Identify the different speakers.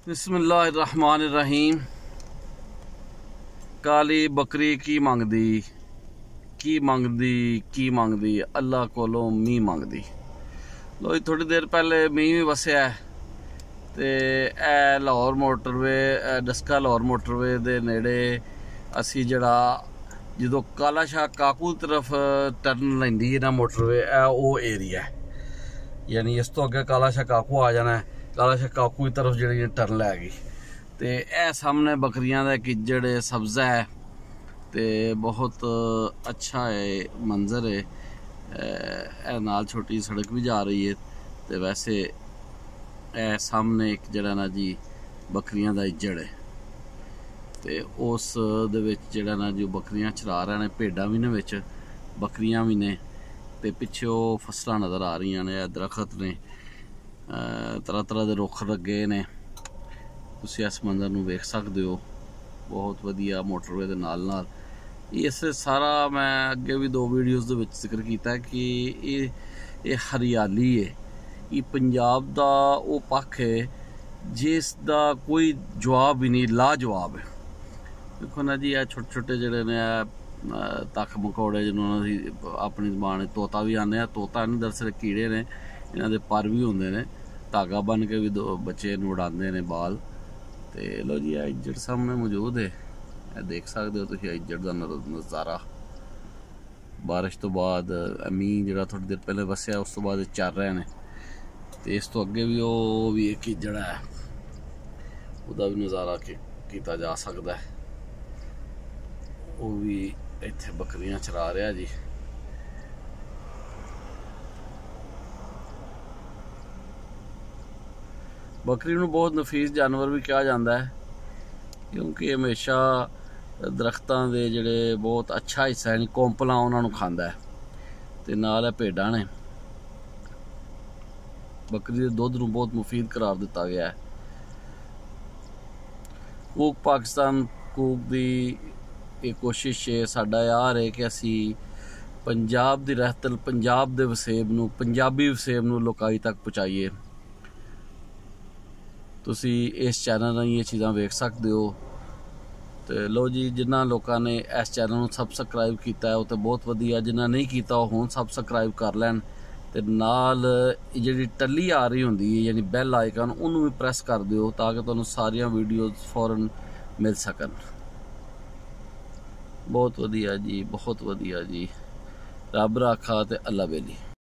Speaker 1: बिस्मिल्लाहिर्रहमानिर्रहीम। काली बकरी की मंगदी अल्लाह कोलों मींह मंगदी। लो जी थोड़ी देर पहले मींह भी वसया है ते लाहौर मोटरवे डस्का लाहौर मोटरवे दे नेड़े असी जड़ा जो काला शाह काकू तरफ टर्न लेंदी है ना मोटरवे वो एरिया है, यानी इस तो अगे काला शाह काकू आ जाना है। काला शाह काकू की तरफ जी टर्न लैगी तो यह सामने बकरियां का किजड़ सब्ज़ा है तो बहुत अच्छा है मंजर है। नाल छोटी सड़क भी जा रही है तो वैसे ए सामने एक जड़ा ना जी बकरियां का इजड़ है तो उस जड़ा ना जो बकरियां चरा रहे हैं, भेडां भी ने विच बकरियां भी ने ते पिछे फसलां नज़र आ रही ने, दरखत ने, तरह तरह के रुख लगे ने। तुसीं इस मंजर नूं वेख सकते हो, बहुत वधिया मोटरवे दे नाल नाल। इस सारा मैं अगे भी 2 वीडियोज़ दे विच जिक्र किया कि ये हरियाली है, ये पंजाब दा वो पक्ष है जिस दा कोई जवाब ही नहीं, लाजवाब है। देखो ना जी, छोटे छोटे जड़े ने तक मकौड़े जिन्होंने अपनी जबान तोता भी आने, तोता नहीं दरअसल कीड़े ने, इन्हां दे पर भी होंदे ने, धागा बन के भी बच्चे उड़ाते हैं बाल। तो लो जी इज्जड़ सामने मौजूद है, देख सकते हो तुम इज्जड़ का नज़ारा। बारिश तो बाद मींह जो थोड़ी देर पहले वसया उस तो बाद चल रहे हैं तो इस तो अगे भी एक इज्जड़ है, उसका भी नज़ारा किया जा सकता है। वो भी इत्थे बकरियां चरा रहा जी। बकरी नूं बहुत नफीस जानवर भी कहा जाता है क्योंकि हमेशा दरख्तों के जोड़े बहुत अच्छा हिस्सा है कोंपला उन्होंने खाता है तो नाल भेडां ने। बकरी के दुध नूं बहुत मुफीद करार दिता गया है। कूक पाकिस्तान कूक की ये कोशिश है, साडा यार है कि असी पंजाब की रहतल, पंजाब के वसेब नूं, पंजाबी वसेब नूं लोकाई तक पहुँचाइए। तुसी इस चैनल राहीं ये चीज़ां वेख सकते हो। तो लो जी, जिन्होंने लोगों ने इस चैनल को सबसक्राइब किया है वो तो बहुत वधिया, जिन्हें नहीं किया वो हुण सबसक्राइब कर लैन ते नाल जी टल्ली आ रही होंदी है यानी बैल आइकन उन्होंने भी प्रेस कर दिओ ताकि तुहानूं सारियां वीडियोज़ फौरन मिल सकन। बहुत वधिया जी, बहुत वधिया जी। रब राखा ते अल्लाह बेली।